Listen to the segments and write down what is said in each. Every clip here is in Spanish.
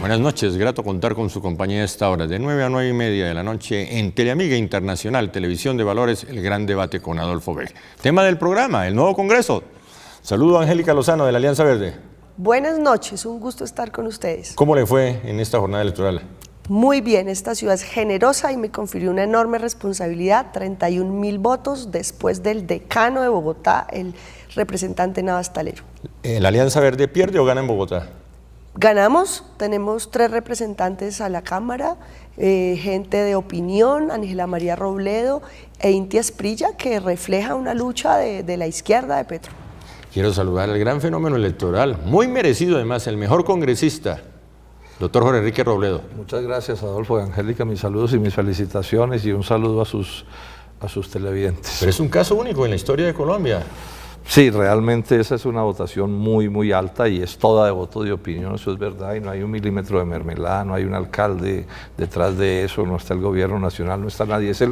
Buenas noches, grato contar con su compañía a esta hora, de 9 a 9 y media de la noche, en Teleamiga Internacional, Televisión de Valores, el gran debate con Adolfo B. Tema del programa, el nuevo Congreso. Saludo a Angélica Lozano de la Alianza Verde. Buenas noches, un gusto estar con ustedes. ¿Cómo le fue en esta jornada electoral? Muy bien, esta ciudad es generosa y me confirió una enorme responsabilidad, 31.000 votos después del decano de Bogotá, el representante Navas Talero. ¿La Alianza Verde pierde o gana en Bogotá? Ganamos, tenemos 3 representantes a la Cámara, gente de opinión, Ángela María Robledo e Inti Asprilla, que refleja una lucha de la izquierda de Petro. Quiero saludar al gran fenómeno electoral, muy merecido además, el mejor congresista, doctor Jorge Enrique Robledo. Muchas gracias, Adolfo y Angélica, mis saludos y mis felicitaciones y un saludo a sus televidentes. Pero es un caso único en la historia de Colombia. Sí, realmente esa es una votación muy alta y es toda de voto de opinión, eso es verdad, y no hay un milímetro de mermelada, no hay un alcalde detrás de eso, no está el gobierno nacional, no está nadie, es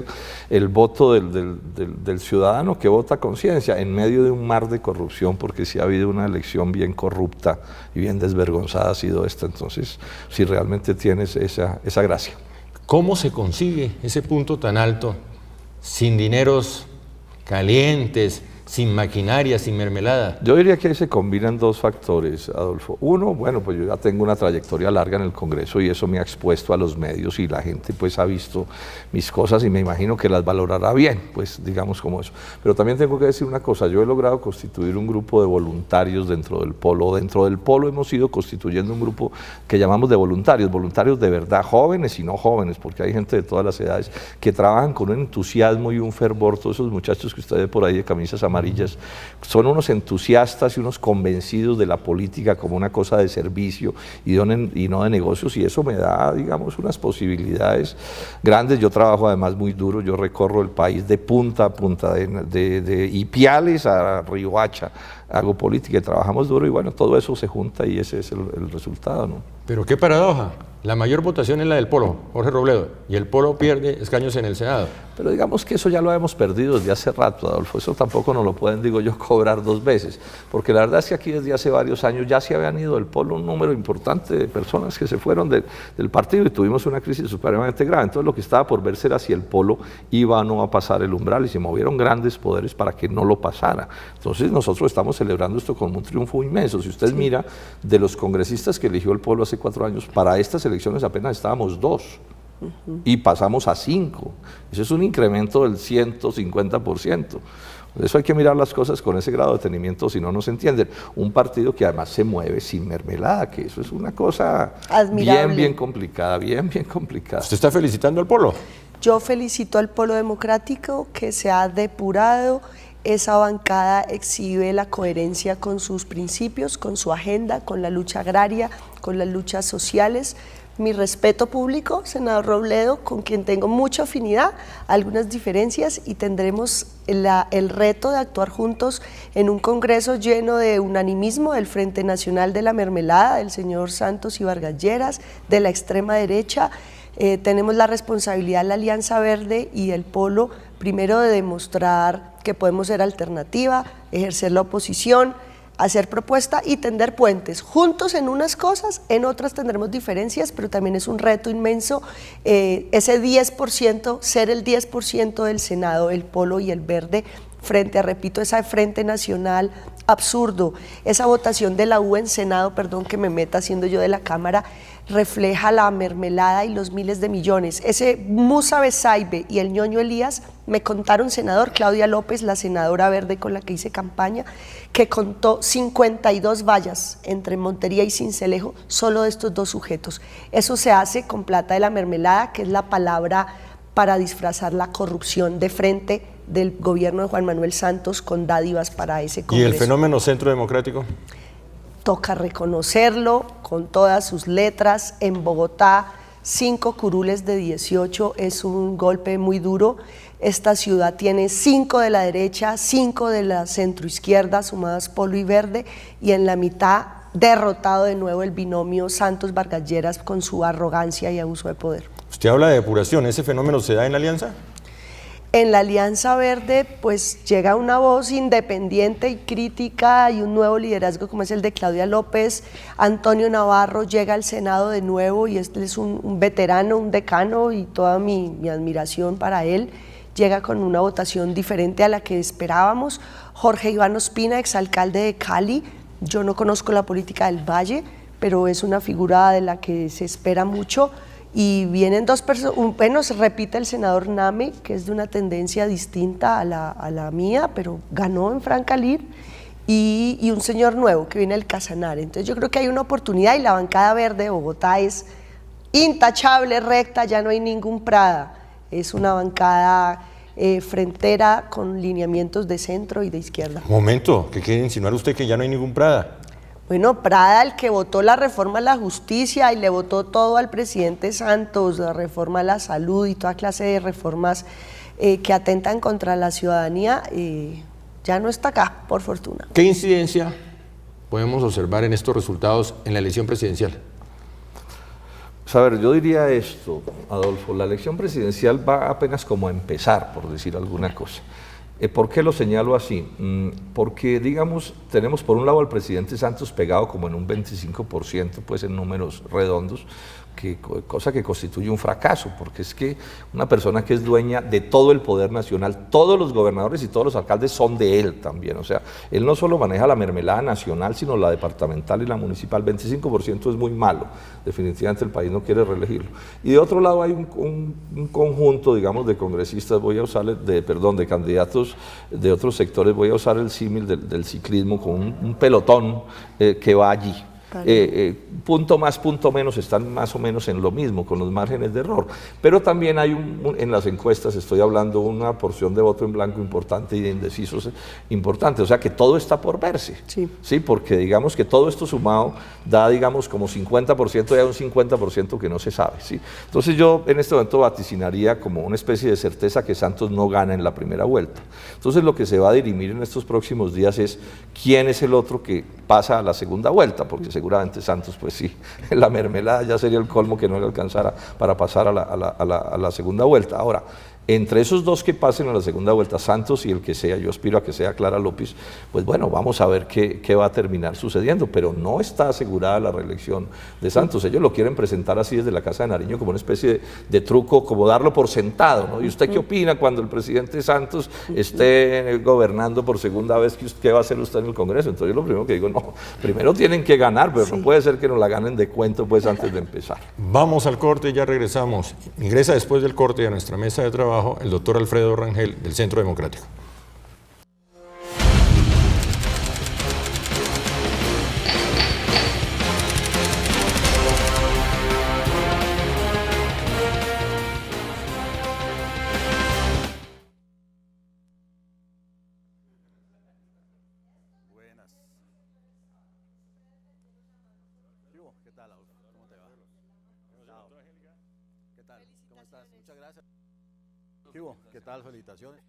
el voto del ciudadano que vota con conciencia en medio de un mar de corrupción, porque sí ha habido una elección bien corrupta y bien desvergonzada ha sido esta, entonces sí realmente tienes esa gracia. ¿Cómo se consigue ese punto tan alto sin dineros calientes, sin maquinaria, sin mermelada? Yo diría que ahí se combinan 2 factores, Adolfo. Uno, bueno, pues yo ya tengo una trayectoria larga en el Congreso y eso me ha expuesto a los medios y la gente pues ha visto mis cosas y me imagino que las valorará bien, pues digamos como eso. Pero también tengo que decir una cosa, yo he logrado constituir un grupo de voluntarios dentro del polo. Dentro del polo hemos ido constituyendo un grupo que llamamos de voluntarios de verdad, jóvenes y no jóvenes, porque hay gente de todas las edades que trabajan con un entusiasmo y un fervor. Todos esos muchachos que usted ve por ahí de camisas amarillas son unos entusiastas y unos convencidos de la política como una cosa de servicio y no de negocios, y eso me da, digamos, unas posibilidades grandes. Yo trabajo además muy duro, yo recorro el país de punta a punta, de Ipiales a Riohacha, hago política y trabajamos duro y bueno, todo eso se junta y ese es el resultado, ¿no? Pero qué paradoja, la mayor votación es la del Polo, Jorge Robledo, y el Polo pierde escaños en el Senado. Pero digamos que eso ya lo hemos perdido desde hace rato, Adolfo, eso tampoco nos lo pueden, digo yo, cobrar 2 veces, porque la verdad es que aquí desde hace varios años ya se habían ido del Polo un número importante de personas que se fueron del partido y tuvimos una crisis supremamente grave, entonces lo que estaba por verse era si el Polo iba o no a pasar el umbral y se movieron grandes poderes para que no lo pasara. Entonces nosotros estamos celebrando esto con un triunfo inmenso. Si usted mira, de los congresistas que eligió el Polo hace 4 años, para estas elecciones apenas estábamos 2. Y pasamos a 5. Eso es un incremento del 150%. Por eso hay que mirar las cosas con ese grado de detenimiento, si no, no se entienden. Un partido que además se mueve sin mermelada, que eso es una cosa admirable, bien complicada, bien complicada. ¿Usted está felicitando al Polo? Yo felicito al Polo Democrático que se ha depurado. Esa bancada exhibe la coherencia con sus principios, con su agenda, con la lucha agraria, con las luchas sociales. Mi respeto público, senador Robledo, con quien tengo mucha afinidad, algunas diferencias y tendremos el reto de actuar juntos en un Congreso lleno de unanimismo del Frente Nacional de la Mermelada, del señor Santos y Vargas Lleras, de la extrema derecha. Tenemos la responsabilidad, la Alianza Verde y el Polo, primero de demostrar que podemos ser alternativa, ejercer la oposición, hacer propuesta y tender puentes, juntos en unas cosas, en otras tendremos diferencias, pero también es un reto inmenso, ese 10%, ser el 10% del Senado, el Polo y el Verde, frente a, repito, ese Frente Nacional absurdo, esa votación de la U en Senado, perdón que me meta siendo yo de la Cámara, refleja la mermelada y los miles de millones. Ese Musa Besaibe y el ñoño Elías, me contaron, senador, Claudia López, la senadora verde con la que hice campaña, que contó 52 vallas entre Montería y Sincelejo, solo de estos 2 sujetos. Eso se hace con plata de la mermelada, que es la palabra para disfrazar la corrupción de frente del gobierno de Juan Manuel Santos con dádivas para ese Congreso. ¿Y el fenómeno Centro Democrático? Toca reconocerlo con todas sus letras. En Bogotá, 5 curules de 18 es un golpe muy duro. Esta ciudad tiene 5 de la derecha, 5 de la centroizquierda, sumadas Polo y Verde, y en la mitad derrotado de nuevo el binomio Santos-Vargas Lleras con su arrogancia y abuso de poder. Usted habla de depuración, ¿ese fenómeno se da en la Alianza? En la Alianza Verde pues llega una voz independiente y crítica y un nuevo liderazgo como es el de Claudia López. Antonio Navarro llega al Senado de nuevo y este es un veterano, un decano, y toda mi admiración para él. Llega con una votación diferente a la que esperábamos. Jorge Iván Ospina, exalcalde de Cali. Yo no conozco la política del Valle, pero es una figura de la que se espera mucho. Y vienen dos personas, bueno, se repite el senador Name, que es de una tendencia distinta a la mía, pero ganó en Francalir, y un señor nuevo que viene del Casanare. Entonces yo creo que hay una oportunidad y la bancada verde de Bogotá es intachable, recta, ya no hay ningún Prada. Es una bancada frentera con lineamientos de centro y de izquierda. Momento, ¿qué quiere insinuar usted que ya no hay ningún Prada? Bueno, Prada, el que votó la reforma a la justicia y le votó todo al presidente Santos, la reforma a la salud y toda clase de reformas que atentan contra la ciudadanía, ya no está acá, por fortuna. ¿Qué incidencia podemos observar en estos resultados en la elección presidencial? Pues a ver, yo diría esto, Adolfo, la elección presidencial va apenas como a empezar, por decir alguna cosa. ¿Por qué lo señalo así? Porque, digamos, tenemos por un lado al presidente Santos pegado como en un 25%, pues en números redondos, cosa que constituye un fracaso, porque es que una persona que es dueña de todo el poder nacional, todos los gobernadores y todos los alcaldes son de él también, o sea, él no solo maneja la mermelada nacional, sino la departamental y la municipal. 25% es muy malo, definitivamente el país no quiere reelegirlo. Y de otro lado hay un conjunto, digamos, de congresistas, de candidatos de otros sectores, voy a usar el símil del ciclismo, con un pelotón que va allí. Punto más, punto menos, están más o menos en lo mismo, con los márgenes de error. Pero también hay en las encuestas, estoy hablando, una porción de voto en blanco importante y de indecisos importante. O sea que todo está por verse. Sí, porque digamos que todo esto sumado da, digamos, como 50%, y hay un 50% que no se sabe. ¿Sí? Entonces yo en este momento vaticinaría como una especie de certeza que Santos no gana en la primera vuelta. Entonces lo que se va a dirimir en estos próximos días es quién es el otro que pasa a la segunda vuelta, porque seguramente Santos, pues sí, la mermelada ya sería el colmo que no le alcanzara para pasar a la segunda vuelta. Ahora, entre esos dos que pasen a la segunda vuelta, Santos y el que sea, yo aspiro a que sea Clara López, pues bueno, vamos a ver qué va a terminar sucediendo, pero no está asegurada la reelección de Santos. Ellos lo quieren presentar así desde la Casa de Nariño como una especie de truco, como darlo por sentado, ¿no? ¿Y usted qué opina cuando el presidente Santos esté gobernando por segunda vez? ¿Qué va a hacer usted en el Congreso? Entonces yo lo primero que digo, no, primero tienen que ganar, pero no puede ser que nos la ganen de cuento pues antes de empezar. Vamos al corte y ya regresamos. Ingresa después del corte a nuestra mesa de trabajo el doctor Alfredo Rangel, del Centro Democrático. ¿Qué tal, Adolfo? ¿Cómo te va? ¿Qué tal? ¿Cómo estás? Muchas gracias. ¿Qué tal? Felicitaciones.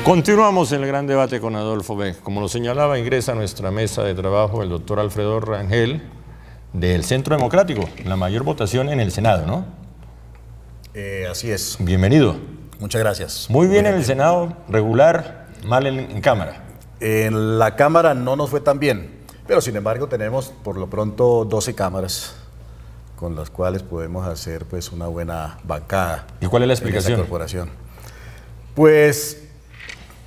Continuamos en el gran debate con Adolfo B. Como lo señalaba, ingresa a nuestra mesa de trabajo el doctor Alfredo Rangel, del Centro Democrático, la mayor votación en el Senado, ¿no? Así es. Bienvenido. Muchas gracias. Muy bien en el Senado, regular, mal en Cámara. En la Cámara no nos fue tan bien, pero sin embargo tenemos por lo pronto 12 cámaras con las cuales podemos hacer pues una buena bancada. ¿Y cuál es la explicación? En esa corporación. Pues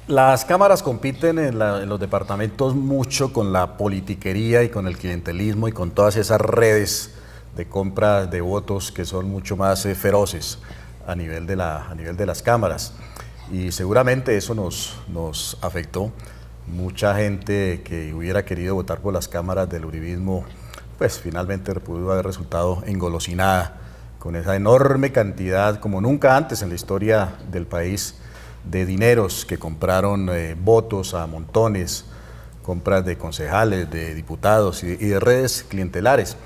las cámaras compiten en los departamentos mucho con la politiquería y con el clientelismo y con todas esas redes de compra de votos que son mucho más feroces a nivel de las cámaras. Y seguramente eso nos afectó. Mucha gente que hubiera querido votar por las cámaras del uribismo, pues finalmente pudo haber resultado engolosinada con esa enorme cantidad, como nunca antes en la historia del país, de dineros que compraron votos a montones, compras de concejales, de diputados y de redes clientelares.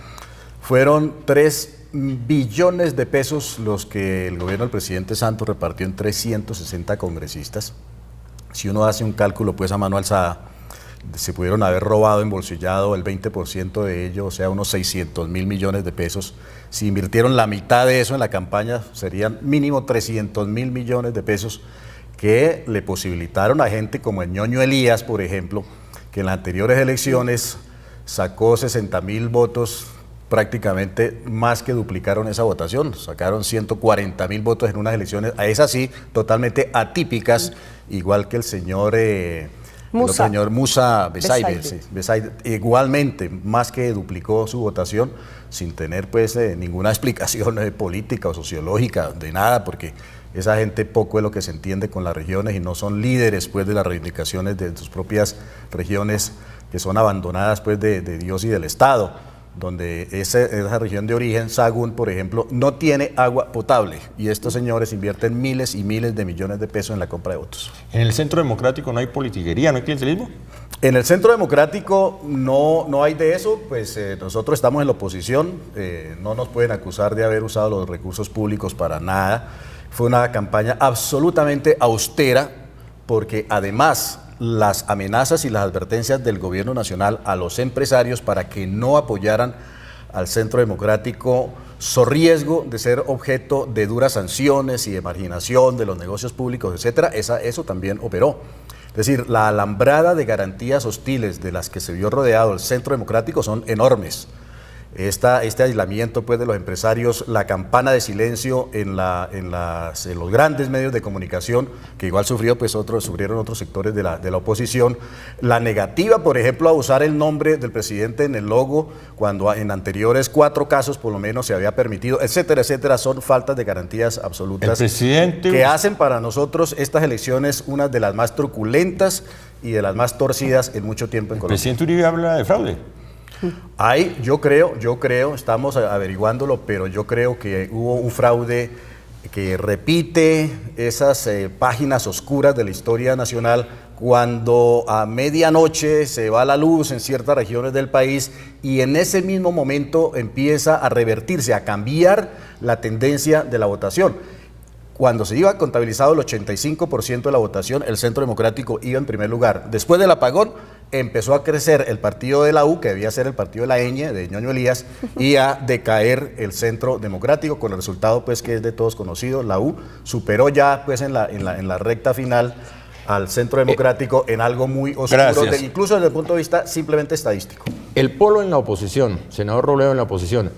Fueron 3 billones de pesos los que el gobierno del presidente Santos repartió en 360 congresistas. Si uno hace un cálculo pues a mano alzada, se pudieron haber robado, embolsillado el 20% de ello, o sea, unos 600.000 millones de pesos. Si invirtieron la mitad de eso en la campaña, serían mínimo 300.000 millones de pesos que le posibilitaron a gente como el ñoño Elías, por ejemplo, que en las anteriores elecciones sacó 60.000 votos, prácticamente más que duplicaron esa votación, sacaron 140.000 votos en unas elecciones, a esas sí, totalmente atípicas, igual que el señor Musa Besaide, igualmente, más que duplicó su votación, sin tener pues ninguna explicación política o sociológica de nada, porque esa gente poco es lo que se entiende con las regiones y no son líderes pues de las reivindicaciones de sus propias regiones que son abandonadas pues de Dios y del Estado, donde esa región de origen, Sahagún, por ejemplo, no tiene agua potable y estos señores invierten miles y miles de millones de pesos en la compra de votos. ¿En el Centro Democrático no hay politiquería, no hay clientelismo? En el Centro Democrático no hay de eso, pues nosotros estamos en la oposición, no nos pueden acusar de haber usado los recursos públicos para nada. Fue una campaña absolutamente austera porque además las amenazas y las advertencias del gobierno nacional a los empresarios para que no apoyaran al Centro Democrático so riesgo de ser objeto de duras sanciones y de marginación de los negocios públicos, etcétera, eso también operó. Es decir, la alambrada de garantías hostiles de las que se vio rodeado el Centro Democrático son enormes. Este aislamiento pues, de los empresarios, la campana de silencio en los grandes medios de comunicación, que igual sufrieron otros sectores de la oposición, la negativa, por ejemplo, a usar el nombre del presidente en el logo, cuando en anteriores 4 casos por lo menos se había permitido, etcétera, etcétera, son faltas de garantías absolutas que hacen para nosotros estas elecciones una de las más truculentas y de las más torcidas en mucho tiempo en Colombia. ¿El presidente Uribe habla de fraude? Yo creo, estamos averiguándolo, pero yo creo que hubo un fraude que repite esas páginas oscuras de la historia nacional cuando a medianoche se va la luz en ciertas regiones del país y en ese mismo momento empieza a revertirse, a cambiar la tendencia de la votación. Cuando se iba contabilizado el 85% de la votación, el Centro Democrático iba en primer lugar. Después del apagón, empezó a crecer el partido de la U, que debía ser el partido de la Ñ, de ñoño Elías, y a decaer el Centro Democrático, con el resultado pues que es de todos conocido. La U superó ya pues en la recta final al Centro Democrático en algo muy oscuro, incluso desde el punto de vista simplemente estadístico. El polo en la oposición, senador Robledo en la oposición.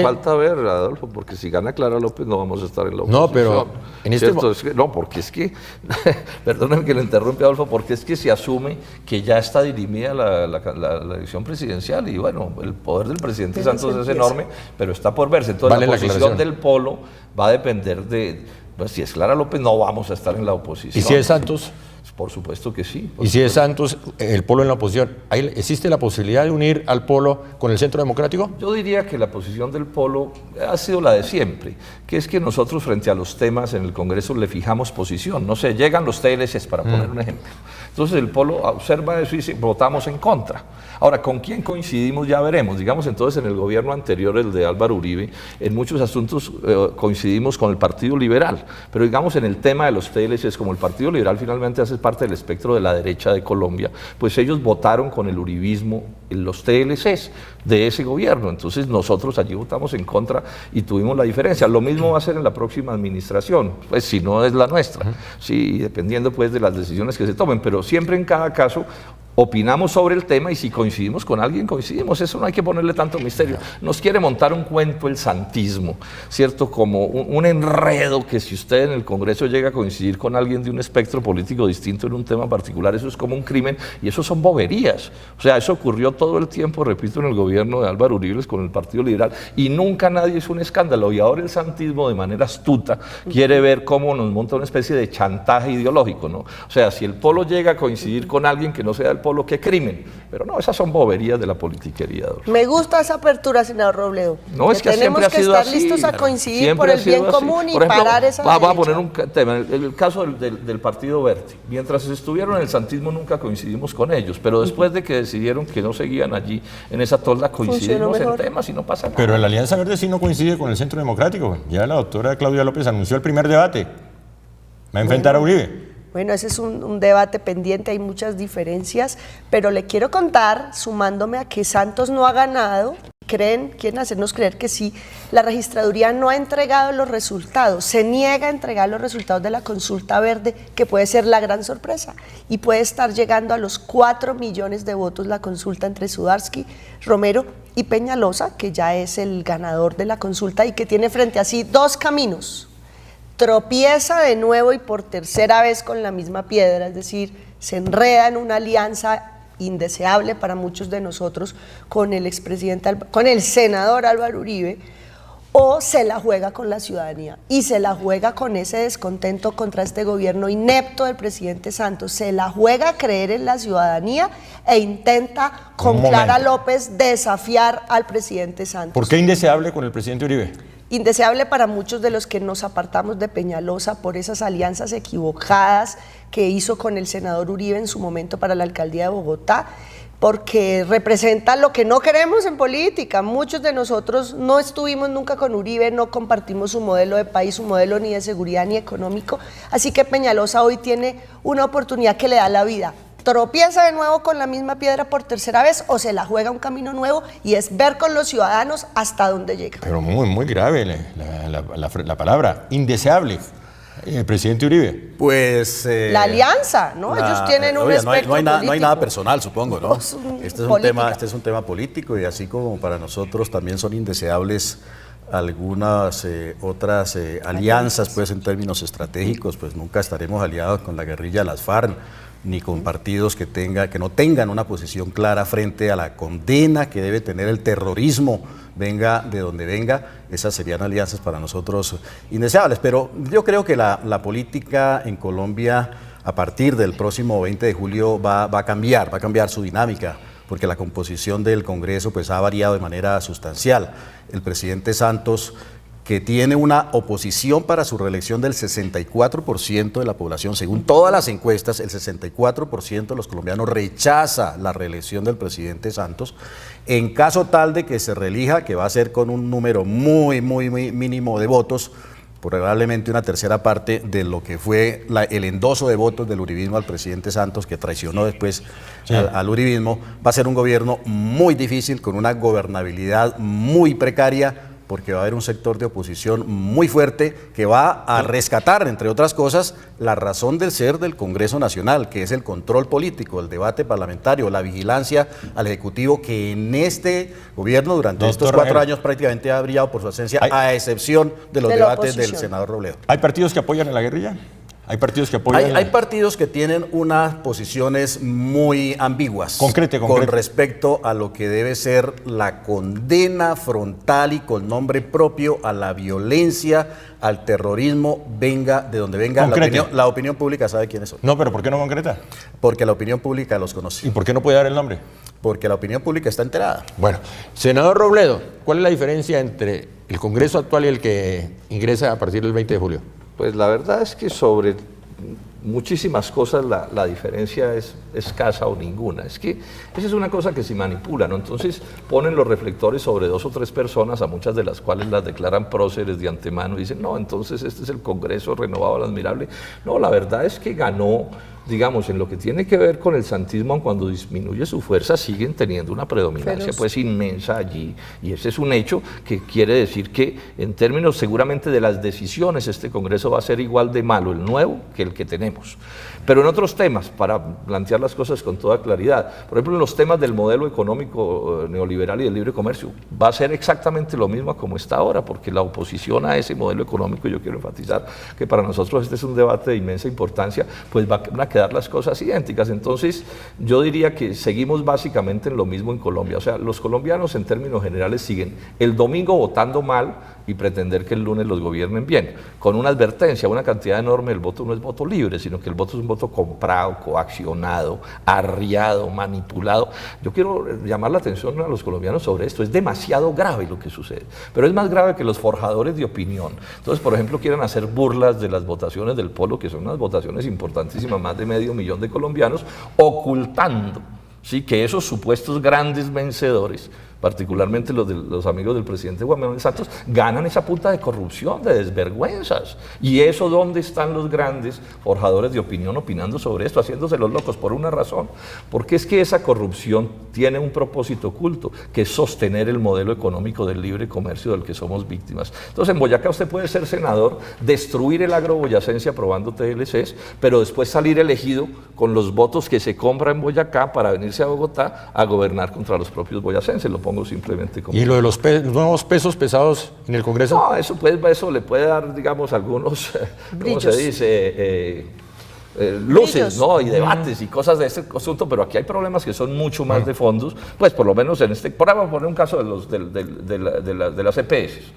Falta ver, Adolfo, porque si gana Clara López no vamos a estar en la oposición. No, pero en este porque es que, perdónenme que le interrumpa, Adolfo, porque es que se asume que ya está dirimida la elección presidencial y bueno, el poder del presidente Santos es enorme, pero está por verse. Entonces la posición del polo va a depender de, pues, si es Clara López no vamos a estar en la oposición. ¿Y si es Santos? Por supuesto que sí. ¿Y si es Santos, el polo en la oposición, existe la posibilidad de unir al polo con el Centro Democrático? Yo diría que la posición del polo ha sido la de siempre, que es que nosotros frente a los temas en el Congreso le fijamos posición. No sé, llegan los TLCs, para poner un ejemplo. Entonces el polo observa eso y dice, votamos en contra. Ahora, ¿con quién coincidimos? Ya veremos. Digamos, entonces, en el gobierno anterior, el de Álvaro Uribe, en muchos asuntos coincidimos con el Partido Liberal. Pero, digamos, en el tema de los TLCs, como el Partido Liberal finalmente hace parte del espectro de la derecha de Colombia, pues ellos votaron con el uribismo en los TLCs de ese gobierno. Entonces, nosotros allí votamos en contra y tuvimos la diferencia. Lo mismo va a ser en la próxima administración, pues si no es la nuestra, sí, dependiendo pues de las decisiones que se tomen, pero siempre en cada caso opinamos sobre el tema y si coincidimos con alguien, coincidimos. Eso no hay que ponerle tanto misterio. Nos quiere montar un cuento el santismo, ¿cierto? Como un enredo que si usted en el Congreso llega a coincidir con alguien de un espectro político distinto en un tema particular, eso es como un crimen y eso son boberías. O sea, eso ocurrió todo el tiempo, repito, en el gobierno de Álvaro Uribe con el Partido Liberal y nunca nadie hizo un escándalo. Y ahora el santismo de manera astuta quiere ver cómo nos monta una especie de chantaje ideológico, ¿no? O sea, si el polo llega a coincidir con alguien que no sea del polo, polo, qué crimen. Pero no, esas son boberías de la politiquería, Adolfo. Me gusta esa apertura, senador Robledo. No, es que tenemos siempre ha que sido estar así. listos a coincidir Siempre por ha el sido bien así. común y Por ejemplo, parar esa vamos a derecha. poner un tema, el caso del Partido Verde. Mientras estuvieron en el santismo nunca coincidimos con ellos, pero después de que decidieron que no seguían allí en esa tolda, coincidimos en temas y no pasa nada. Pero la Alianza Verde sí no coincide con el Centro Democrático. Ya la doctora Claudia López anunció el primer debate. Va a enfrentar a Uribe. Bueno, ese es un debate pendiente, hay muchas diferencias, pero le quiero contar, sumándome a que Santos no ha ganado, quieren hacernos creer que sí, la registraduría no ha entregado los resultados, se niega a entregar los resultados de la consulta verde, que puede ser la gran sorpresa, y puede estar llegando a los 4 millones de votos la consulta entre Sudarsky, Romero y Peñalosa, que ya es el ganador de la consulta y que tiene frente a sí 2 caminos. Tropieza de nuevo y por tercera vez con la misma piedra, es decir, se enreda en una alianza indeseable para muchos de nosotros con el senador Álvaro Uribe, o se la juega con la ciudadanía y se la juega con ese descontento contra este gobierno inepto del presidente Santos, se la juega a creer en la ciudadanía e intenta con Clara López desafiar al presidente Santos. ¿Por qué indeseable con el presidente Uribe? Indeseable para muchos de los que nos apartamos de Peñalosa por esas alianzas equivocadas que hizo con el senador Uribe en su momento para la alcaldía de Bogotá, porque representa lo que no queremos en política. Muchos de nosotros no estuvimos nunca con Uribe, no compartimos su modelo de país, su modelo ni de seguridad ni económico, así que Peñalosa hoy tiene una oportunidad que le da la vida. Tropieza de nuevo con la misma piedra por tercera vez o se la juega un camino nuevo y es ver con los ciudadanos hasta dónde llega. Pero muy grave la palabra, indeseable. El presidente Uribe. Pues... la alianza, ¿no? Ellos tienen un espectro político. No hay nada personal, supongo, ¿no? Este es un tema político y así como para nosotros también son indeseables algunas otras alianzas, pues en términos estratégicos, pues nunca estaremos aliados con la guerrilla de las FARC, ni con partidos que no tengan una posición clara frente a la condena que debe tener el terrorismo, venga de donde venga. Esas serían alianzas para nosotros indeseables. Pero yo creo que la política en Colombia a partir del próximo 20 de julio va a cambiar su dinámica, porque la composición del Congreso pues ha variado de manera sustancial. El presidente Santos, que tiene una oposición para su reelección del 64% de la población, según todas las encuestas, el 64% de los colombianos rechaza la reelección del presidente Santos. En caso tal de que se reelija, que va a ser con un número muy mínimo de votos, probablemente una tercera parte de lo que fue el endoso de votos del uribismo al presidente Santos, que traicionó después al uribismo, va a ser un gobierno muy difícil, con una gobernabilidad muy precaria, porque va a haber un sector de oposición muy fuerte que va a rescatar, entre otras cosas, la razón del ser del Congreso Nacional, que es el control político, el debate parlamentario, la vigilancia al Ejecutivo, que en este gobierno durante estos 4 años prácticamente ha brillado por su ausencia, a excepción de los debates del senador Robledo. ¿Hay partidos que apoyan a la guerrilla? ¿Hay partidos que apoyan? Hay partidos que tienen unas posiciones muy ambiguas. Concrete. Con respecto a lo que debe ser la condena frontal y con nombre propio a la violencia, al terrorismo, venga de donde venga. La opinión pública sabe quiénes son. No, pero ¿por qué no concreta? Porque la opinión pública los conoce. ¿Y por qué no puede dar el nombre? Porque la opinión pública está enterada. Bueno, senador Robledo, ¿cuál es la diferencia entre el Congreso actual y el que ingresa a partir del 20 de julio? Pues la verdad es que sobre muchísimas cosas la diferencia es escasa o ninguna. Es que esa es una cosa que se manipula, ¿no? Entonces ponen los reflectores sobre 2 o 3 personas, a muchas de las cuales las declaran próceres de antemano, y dicen, no, entonces este es el Congreso renovado al admirable. No, la verdad es que ganó, digamos, en lo que tiene que ver con el santismo, aun cuando disminuye su fuerza, siguen teniendo una predominancia pues inmensa allí, y ese es un hecho que quiere decir que en términos seguramente de las decisiones, este Congreso va a ser igual de malo el nuevo que el que tenemos. Pero en otros temas, para plantear las cosas con toda claridad, por ejemplo en los temas del modelo económico neoliberal y del libre comercio, va a ser exactamente lo mismo como está ahora, porque la oposición a ese modelo económico, yo quiero enfatizar que para nosotros este es un debate de inmensa importancia, pues van a quedar quedar las cosas idénticas. Entonces, yo diría que seguimos básicamente en lo mismo en Colombia. O sea, los colombianos en términos generales siguen el domingo votando mal y pretender que el lunes los gobiernen bien, con una advertencia, una cantidad enorme. El voto no es voto libre, sino que el voto es un voto comprado, coaccionado, arriado, manipulado. Yo quiero llamar la atención a los colombianos sobre esto. Es demasiado grave lo que sucede, pero es más grave que los forjadores de opinión. Entonces, por ejemplo, quieren hacer burlas de las votaciones del Polo, que son unas votaciones importantísimas, más de 500.000 de colombianos, ocultando, ¿sí?, que esos supuestos grandes vencedores, particularmente los amigos del presidente Juan Manuel Santos, ganan esa punta de corrupción, de desvergüenzas. ¿Y eso dónde están los grandes forjadores de opinión opinando sobre esto, haciéndose los locos? Por una razón, porque es que esa corrupción tiene un propósito oculto, que es sostener el modelo económico del libre comercio del que somos víctimas. Entonces, en Boyacá usted puede ser senador, destruir el agro boyacense aprobando TLCs, pero después salir elegido con los votos que se compra en Boyacá para venirse a Bogotá a gobernar contra los propios boyacenses. Lo pongo simplemente como... ¿Y lo de los nuevos pesos pesados en el Congreso? No, eso le puede dar, digamos, algunos, ¿cómo se dice? Luces, ¿no? Y debates y cosas de este asunto, pero aquí hay problemas que son mucho más de fondos, pues por lo menos en este... Por ejemplo, poner un caso de las EPS.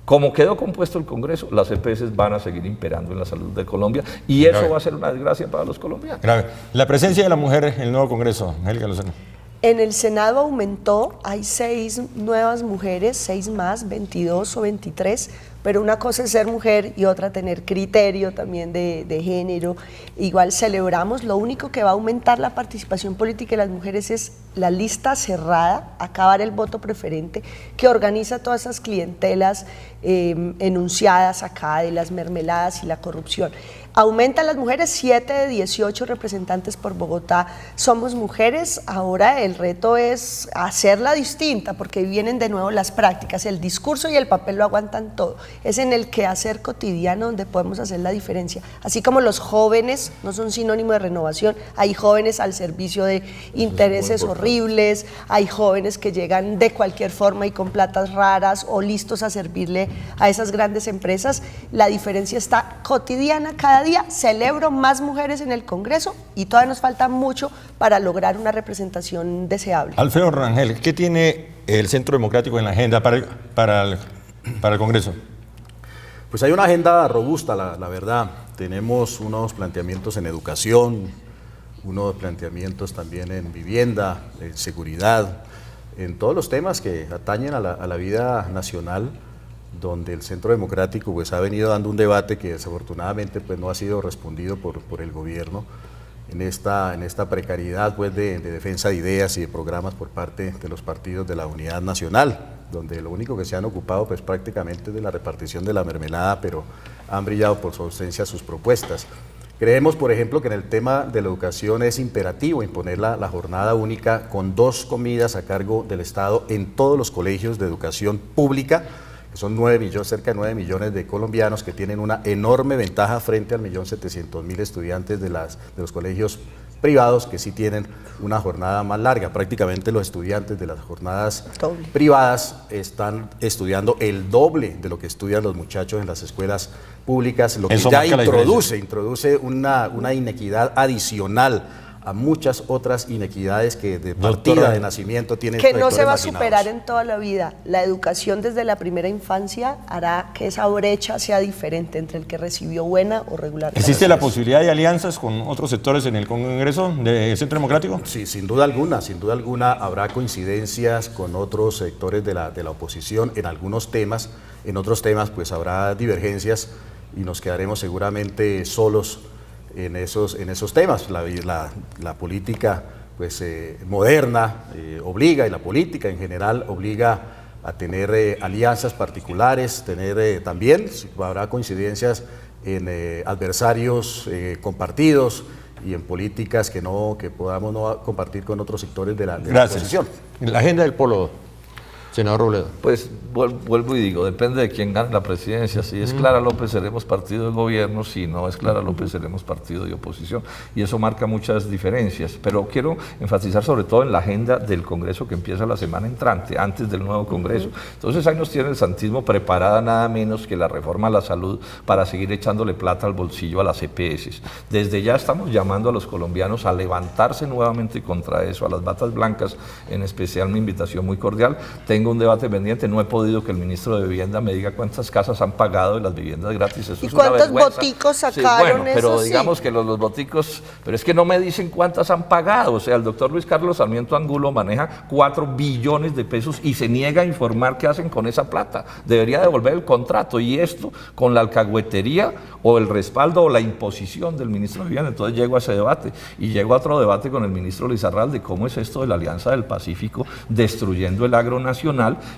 Como quedó compuesto el Congreso, las EPS van a seguir imperando en la salud de Colombia y eso va a ser una desgracia para los colombianos. Grave. La presencia de la mujer en el nuevo Congreso, Angélica Lozano. En el Senado aumentó, hay 6 nuevas mujeres, 6 más, 22 o 23, pero una cosa es ser mujer y otra tener criterio también de género. Igual celebramos, lo único que va a aumentar la participación política de las mujeres es la lista cerrada, acabar el voto preferente, que organiza todas esas clientelas enunciadas acá de las mermeladas y la corrupción. Aumentan las mujeres, 7 de 18 representantes por Bogotá somos mujeres. Ahora el reto es hacerla distinta, porque vienen de nuevo las prácticas, el discurso y el papel lo aguantan todo. Es en el quehacer cotidiano donde podemos hacer la diferencia. Así como los jóvenes no son sinónimo de renovación, hay jóvenes al servicio de intereses horribles, hay jóvenes que llegan de cualquier forma y con platas raras o listos a servirle a esas grandes empresas. La diferencia está cotidiana cada día. Celebro más mujeres en el Congreso y todavía nos falta mucho para lograr una representación deseable. Alfredo Rangel, ¿qué tiene el Centro Democrático en la agenda para el Congreso? Pues hay una agenda robusta, la verdad. Tenemos unos planteamientos en educación, unos planteamientos también en vivienda, en seguridad, en todos los temas que atañen a la vida nacional, donde el Centro Democrático pues ha venido dando un debate que desafortunadamente pues no ha sido respondido por el gobierno en esta precariedad pues de defensa de ideas y de programas por parte de los partidos de la Unidad Nacional, donde lo único que se han ocupado pues prácticamente es de la repartición de la mermelada, pero han brillado por su ausencia sus propuestas. Creemos, por ejemplo, que en el tema de la educación es imperativo imponer la jornada única con 2 comidas a cargo del Estado en todos los colegios de educación pública, que son cerca de 9 millones de colombianos que tienen una enorme ventaja frente al 1.700.000 estudiantes de los colegios privados que sí tienen una jornada más larga. Prácticamente los estudiantes de las jornadas privadas están estudiando el doble de lo que estudian los muchachos en las escuelas públicas, lo que ya introduce una inequidad adicional a muchas otras inequidades que de partida de nacimiento tienen. Que no se va a superar en toda la vida. La educación desde la primera infancia hará que esa brecha sea diferente entre el que recibió buena o regular. ¿Existe la posibilidad de alianzas con otros sectores en el Congreso del Centro Democrático? Sí, sin duda alguna habrá coincidencias con otros sectores de la oposición en algunos temas. En otros temas pues habrá divergencias y nos quedaremos seguramente solos en esos temas. La política pues, moderna obliga, y la política en general obliga a tener alianzas particulares, también habrá coincidencias en adversarios compartidos y en políticas que podamos no compartir con otros sectores de la oposición. La agenda del Polo. Senador Robledo. Pues vuelvo y digo, depende de quién gane la presidencia. Si es Clara López, seremos partido de gobierno; si no es Clara López, seremos partido de oposición. Y eso marca muchas diferencias. Pero quiero enfatizar sobre todo en la agenda del Congreso que empieza la semana entrante, antes del nuevo Congreso. Entonces ahí nos tiene el santismo preparada nada menos que la reforma a la salud para seguir echándole plata al bolsillo a las EPS. Desde ya estamos llamando a los colombianos a levantarse nuevamente contra eso, a las batas blancas en especial. Mi invitación muy cordial. Tengo un debate pendiente, no he podido que el ministro de Vivienda me diga cuántas casas han pagado de las viviendas gratis. Eso ¿Y es una cuántos vergüenza. boticos Sí, sacaron? bueno, pero eso sí. digamos que los boticos, pero es que no me dicen cuántas han pagado. O sea, el doctor Luis Carlos Sarmiento Angulo maneja 4 billones de pesos y se niega a informar qué hacen con esa plata. Debería devolver el contrato, y esto con la alcahuetería o el respaldo o la imposición del ministro de Vivienda. Entonces llego a ese debate y llego a otro debate con el ministro Lizarralde. ¿Cómo es esto de la Alianza del Pacífico destruyendo el agro nacional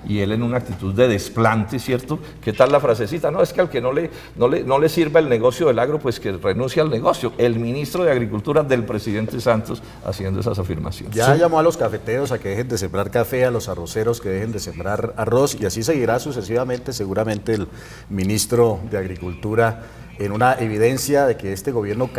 y él en una actitud de desplante, ¿cierto? ¿Qué tal la frasecita? No, es que al que no le sirva el negocio del agro, pues que renuncie al negocio. El ministro de Agricultura del presidente Santos haciendo esas afirmaciones. Ya llamó a los cafeteros a que dejen de sembrar café, a los arroceros que dejen de sembrar arroz, y así seguirá sucesivamente. Seguramente el ministro de Agricultura, en una evidencia de que este gobierno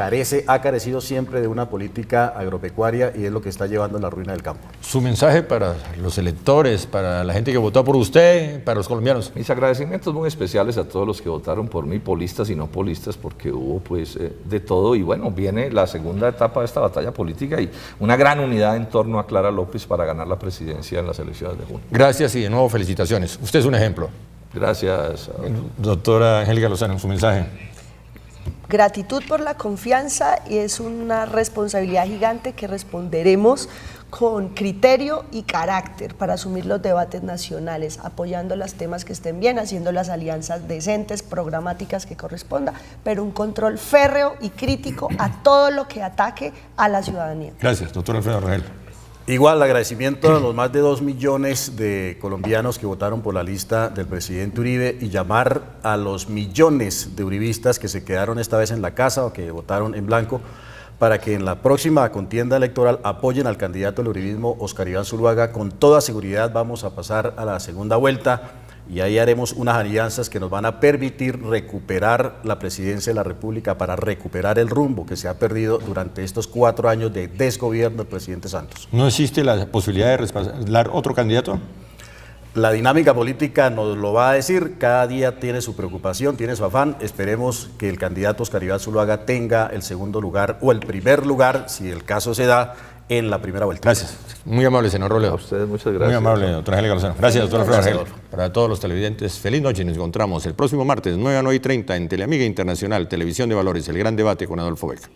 ha carecido siempre de una política agropecuaria, y es lo que está llevando a la ruina del campo. Su mensaje para los electores, para la gente que votó por usted, para los colombianos. Mis agradecimientos muy especiales a todos los que votaron por mí, polistas y no polistas, porque hubo pues de todo. Y bueno, viene la segunda etapa de esta batalla política y una gran unidad en torno a Clara López para ganar la presidencia en las elecciones de junio. Gracias y de nuevo felicitaciones. Usted es un ejemplo. Gracias. Doctora Angélica Lozano, su mensaje. Gratitud por la confianza, y es una responsabilidad gigante que responderemos con criterio y carácter para asumir los debates nacionales, apoyando los temas que estén bien, haciendo las alianzas decentes, programáticas que corresponda, pero un control férreo y crítico a todo lo que ataque a la ciudadanía. Gracias, doctor Alfredo Rangel. Igual, agradecimiento a los más de 2 millones de colombianos que votaron por la lista del presidente Uribe, y llamar a los millones de uribistas que se quedaron esta vez en la casa o que votaron en blanco, para que en la próxima contienda electoral apoyen al candidato del uribismo, Óscar Iván Zuluaga. Con toda seguridad vamos a pasar a la segunda vuelta, y ahí haremos unas alianzas que nos van a permitir recuperar la presidencia de la República, para recuperar el rumbo que se ha perdido durante estos 4 años de desgobierno del presidente Santos. ¿No existe la posibilidad de respaldar otro candidato? La dinámica política nos lo va a decir, cada día tiene su preocupación, tiene su afán. Esperemos que el candidato Óscar Iván Zuluaga tenga el segundo lugar o el primer lugar, si el caso se da, en la primera vuelta. Gracias. Muy amable, senador Robledo. A ustedes muchas gracias. Muy amable, doctora Angélica Lozano. Gracias, doctor Alfredo Gracias, Rangel. Para todos los televidentes, feliz noche. Nos encontramos el próximo martes, 9 a 9:30 en Teleamiga Internacional, Televisión de Valores, el gran debate con Adolfo Beck.